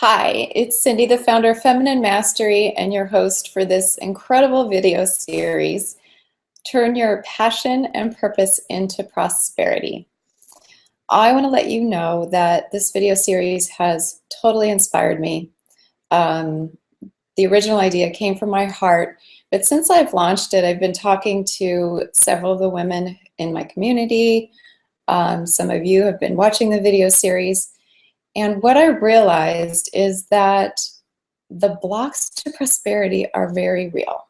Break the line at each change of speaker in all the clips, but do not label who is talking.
Hi, it's Cindy, the founder of Feminine Mastery and your host for this incredible video series, Turn Your Passion and Purpose into Prosperity. I want to let you know that this video series has totally inspired me. The original idea came from my heart, but since I've launched it, I've been talking to several of the women in my community. Some of you have been watching the video series. And what I realized is that the blocks to prosperity are very real.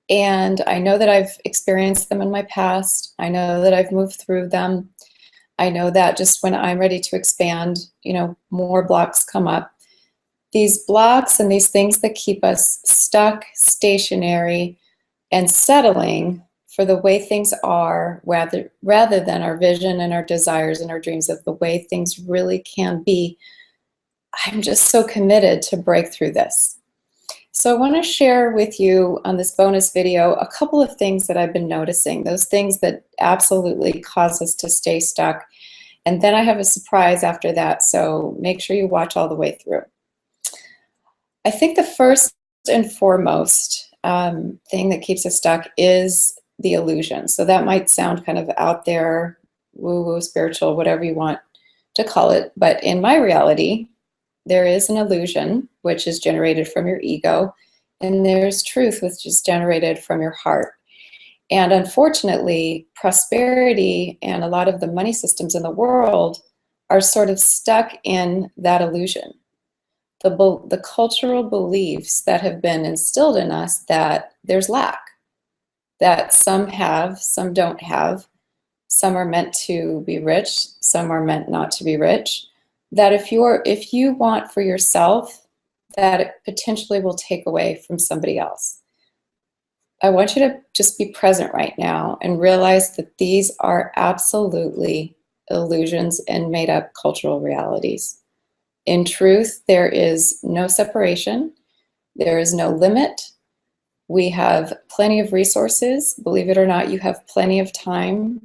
And I know that I've experienced them in my past. I know that I've moved through them. I know that just when I'm ready to expand, more blocks come up. These blocks and these things that keep us stuck, stationary, and settling for the way things are, rather than our vision and our desires and our dreams of the way things really can be. I'm just so committed to break through this. So I want to share with you on this bonus video a couple of things that I've been noticing, those things that absolutely cause us to stay stuck. And then I have a surprise after that, so make sure you watch all the way through. I think the first and foremost thing that keeps us stuck is the illusion. So that might sound kind of out there, woo-woo, spiritual, whatever you want to call it. But in my reality, there is an illusion, which is generated from your ego, and there's truth, which is generated from your heart. And unfortunately, prosperity and a lot of the money systems in the world are sort of stuck in that illusion. The cultural beliefs that have been instilled in us that there's lack, that some have, some don't have, some are meant to be rich, some are meant not to be rich, that if you want for yourself, that it potentially will take away from somebody else. I want you to just be present right now and realize that these are absolutely illusions and made up cultural realities. In truth, there is no separation, there is no limit. We have plenty of resources. Believe it or not, you have plenty of time,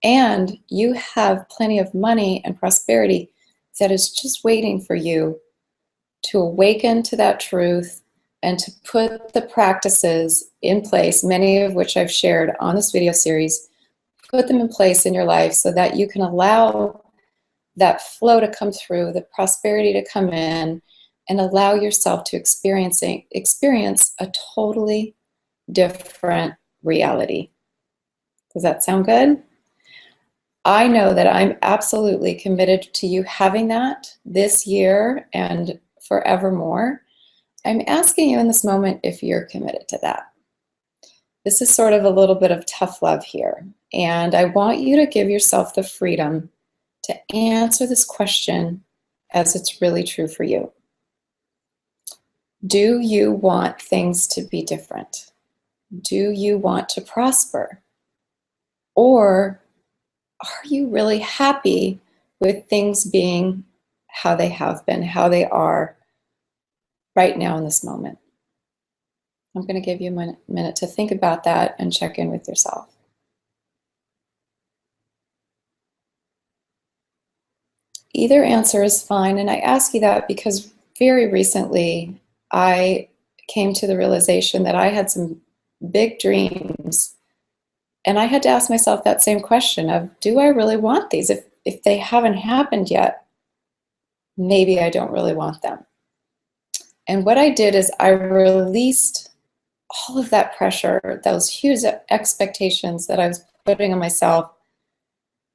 and you have plenty of money and prosperity that is just waiting for you to awaken to that truth and to put the practices in place, many of which I've shared on this video series. Put them in place in your life so that you can allow that flow to come through, the prosperity to come in, and allow yourself to experience a totally different reality. Does that sound good? I know that I'm absolutely committed to you having that this year and forevermore. I'm asking you in this moment if you're committed to that. This is sort of a little bit of tough love here, and I want you to give yourself the freedom to answer this question as it's really true for you. Do you want things to be different? Do you want to prosper? Or are you really happy with things being how they have been, how they are right now in this moment? I'm going to give you a minute to think about that and check in with yourself. Either answer is fine, and I ask you that because very recently I came to the realization that I had some big dreams, and I had to ask myself that same question of, do I really want these? If they haven't happened yet, maybe I don't really want them. And what I did is I released all of that pressure, those huge expectations that I was putting on myself,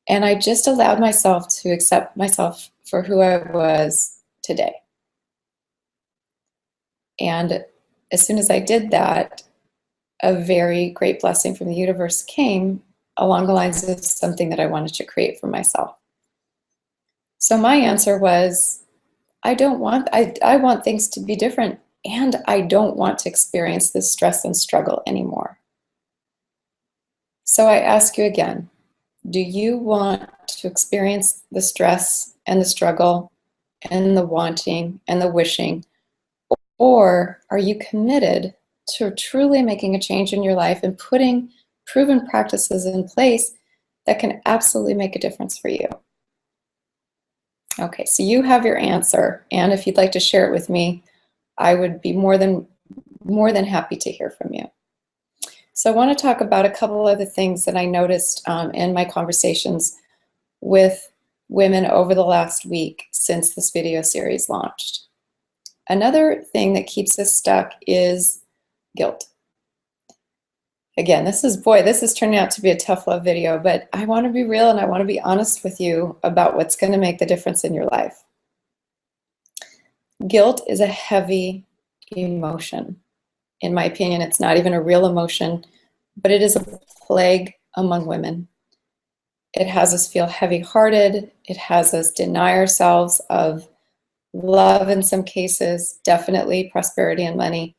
and I just allowed myself to accept myself for who I was today. And as soon as I did that, a very great blessing from the universe came along the lines of something that I wanted to create for myself. So my answer was, I want things to be different, and I don't want to experience this stress and struggle anymore. So I ask you again, do you want to experience the stress and the struggle and the wanting and the wishing? Or are you committed to truly making a change in your life and putting proven practices in place that can absolutely make a difference for you? Okay, so you have your answer, and if you'd like to share it with me, I would be more than happy to hear from you. So I want to talk about a couple of the things that I noticed in my conversations with women over the last week since this video series launched. Another thing that keeps us stuck is guilt. Again, this is turning out to be a tough love video, but I want to be real and I want to be honest with you about what's going to make the difference in your life. Guilt is a heavy emotion. In my opinion, it's not even a real emotion, but it is a plague among women. It has us feel heavy-hearted. It has us deny ourselves of love in some cases, definitely prosperity and money.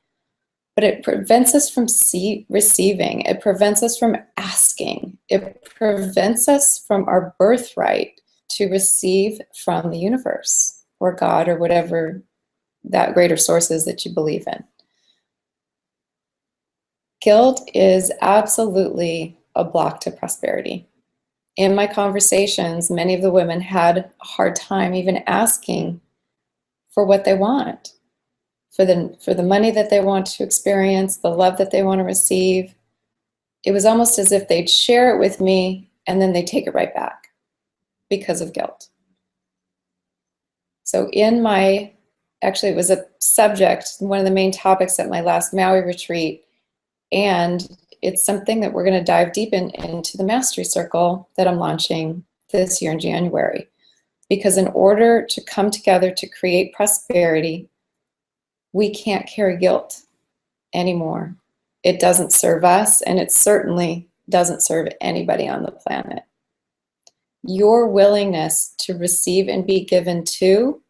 But it prevents us from receiving. It prevents us from asking. It prevents us from our birthright to receive from the universe or God or whatever that greater source is that you believe in. Guilt is absolutely a block to prosperity. In my conversations, many of the women had a hard time even asking for what they want, for the money that they want to experience, the love that they want to receive. It was almost as if they'd share it with me and then they take it right back because of guilt. So actually it was a subject, one of the main topics at my last Maui retreat, and it's something that we're going to dive deep into the Mastery Circle that I'm launching this year in January. Because in order to come together to create prosperity, we can't carry guilt anymore. It doesn't serve us, and it certainly doesn't serve anybody on the planet. Your willingness to receive and be given to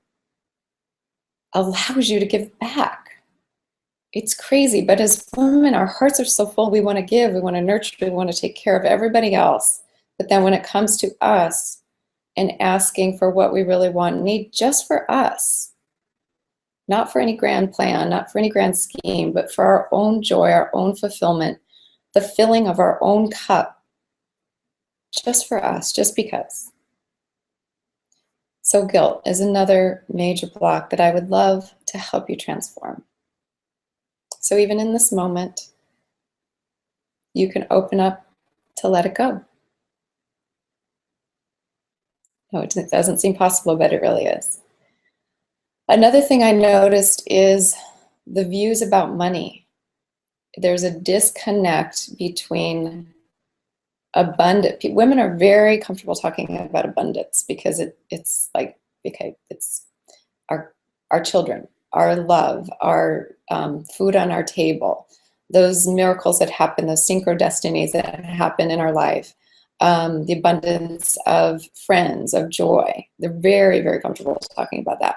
allows you to give back. It's crazy, but as women, our hearts are so full. We want to give, we want to nurture, we want to take care of everybody else. But then when it comes to us and asking for what we really want and need just for us, not for any grand plan, not for any grand scheme, but for our own joy, our own fulfillment, the filling of our own cup, just for us, just because. So guilt is another major block that I would love to help you transform. So even in this moment, you can open up to let it go. No, it doesn't seem possible, but it really is. Another thing I noticed is the views about money. There's a disconnect between women are very comfortable talking about abundance because it's like, okay, it's our children, our love, our food on our table, those miracles that happen, those synchrodestinies that happen in our life, the abundance of friends, of joy. They're very, very comfortable talking about that.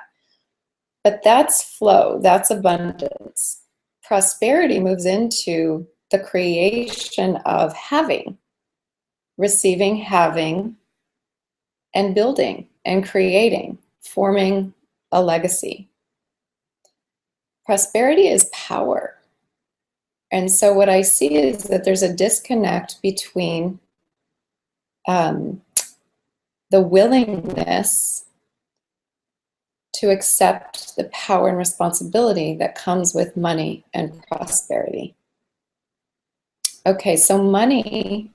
But that's flow, that's abundance. Prosperity moves into the creation of having, receiving, having, and building and creating, forming a legacy. Prosperity is power. And so what I see is that there's a disconnect between the willingness to accept the power and responsibility that comes with money and prosperity. Okay, so money,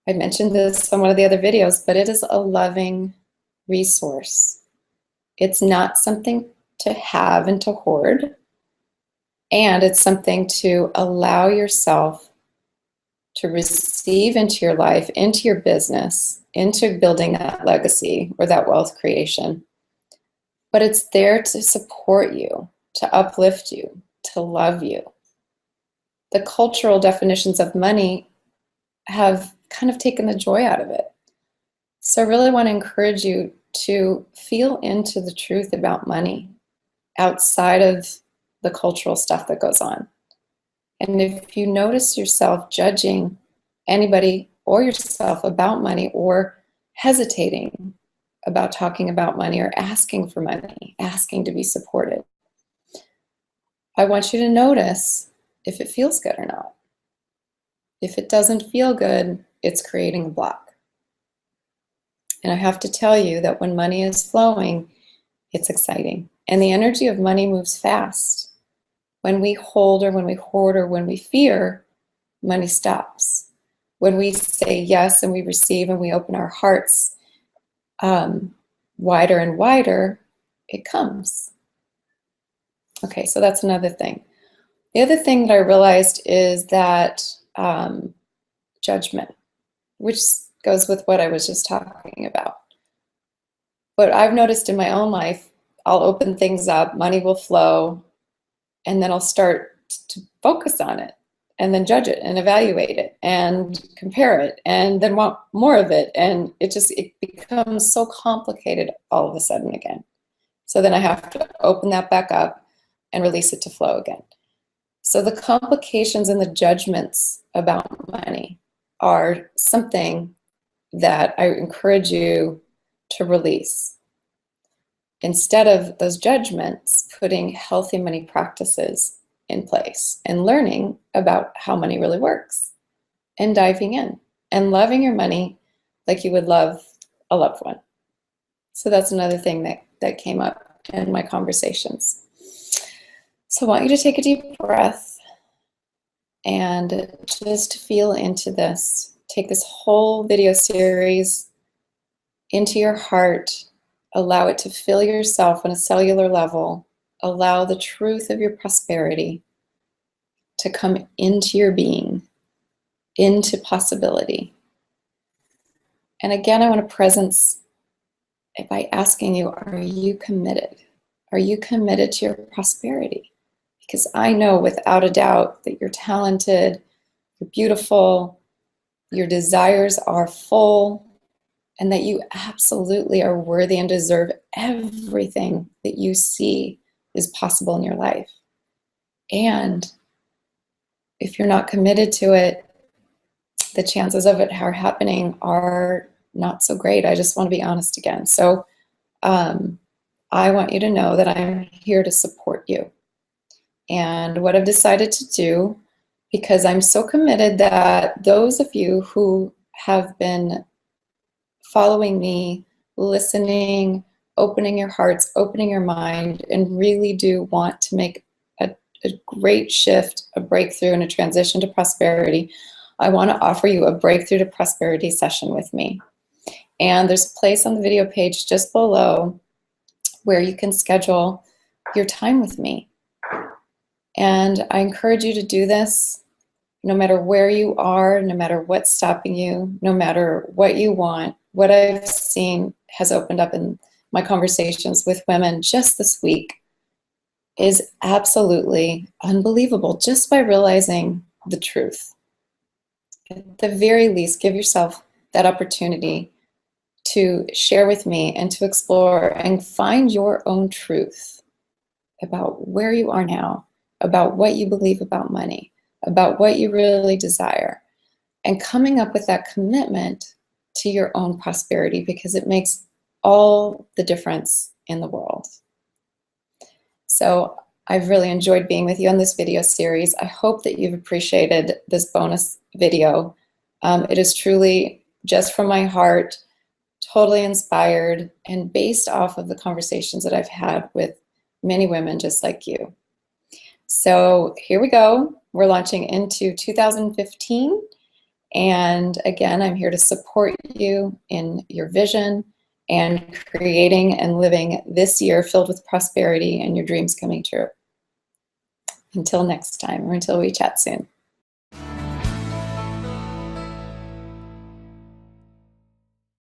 I mentioned this on one of the other videos, but it is a loving resource. It's not something to have and to hoard, and it's something to allow yourself to receive into your life, into your business, into building that legacy or that wealth creation. But it's there to support you, to uplift you, to love you. The cultural definitions of money have kind of taken the joy out of it. So I really want to encourage you to feel into the truth about money outside of the cultural stuff that goes on. And if you notice yourself judging anybody or yourself about money or hesitating about talking about money or asking for money, asking to be supported, I want you to notice if it feels good or not. If it doesn't feel good, it's creating a block. And I have to tell you that when money is flowing, it's exciting. And the energy of money moves fast. When we hold or when we hoard or when we fear, money stops. When we say yes and we receive and we open our hearts wider and wider, it comes. Okay, so that's another thing. The other thing that I realized is that judgment, which goes with what I was just talking about. What I've noticed in my own life, I'll open things up, money will flow, and then I'll start to focus on it and then judge it and evaluate it and compare it and then want more of it. And it becomes so complicated all of a sudden again. So then I have to open that back up and release it to flow again. So the complications and the judgments about money are something that I encourage you to release. Instead of those judgments, putting healthy money practices in place and learning about how money really works and diving in and loving your money like you would love a loved one. So that's another thing that came up in my conversations. So I want you to take a deep breath and just feel into this. Take this whole video series into your heart. Allow it to fill yourself on a cellular level. Allow the truth of your prosperity to come into your being, into possibility. And again, I want to presence by asking you, are you committed? Are you committed to your prosperity? Because I know without a doubt that you're talented, you're beautiful, your desires are full, and that you absolutely are worthy and deserve everything that you see is possible in your life. And if you're not committed to it, the chances of it happening are not so great. I just want to be honest again. So I want you to know that I'm here to support you. And what I've decided to do, because I'm so committed that those of you who have been following me, listening, opening your hearts, opening your mind, and really do want to make a great shift, a breakthrough, and a transition to prosperity, I want to offer you a Breakthrough to Prosperity session with me. And there's a place on the video page just below where you can schedule your time with me. And I encourage you to do this no matter where you are, no matter what's stopping you, no matter what you want. What I've seen has opened up in my conversations with women just this week is absolutely unbelievable, just by realizing the truth. At the very least, give yourself that opportunity to share with me and to explore and find your own truth about where you are now, about what you believe about money, about what you really desire, and coming up with that commitment to your own prosperity, because it makes all the difference in the world. So I've really enjoyed being with you on this video series. I hope that you've appreciated this bonus video. It is truly just from my heart, totally inspired, and based off of the conversations that I've had with many women just like you. So here we go. We're launching into 2015. And again, I'm here to support you in your vision and creating and living this year filled with prosperity and your dreams coming true. Until next time, or until we chat soon.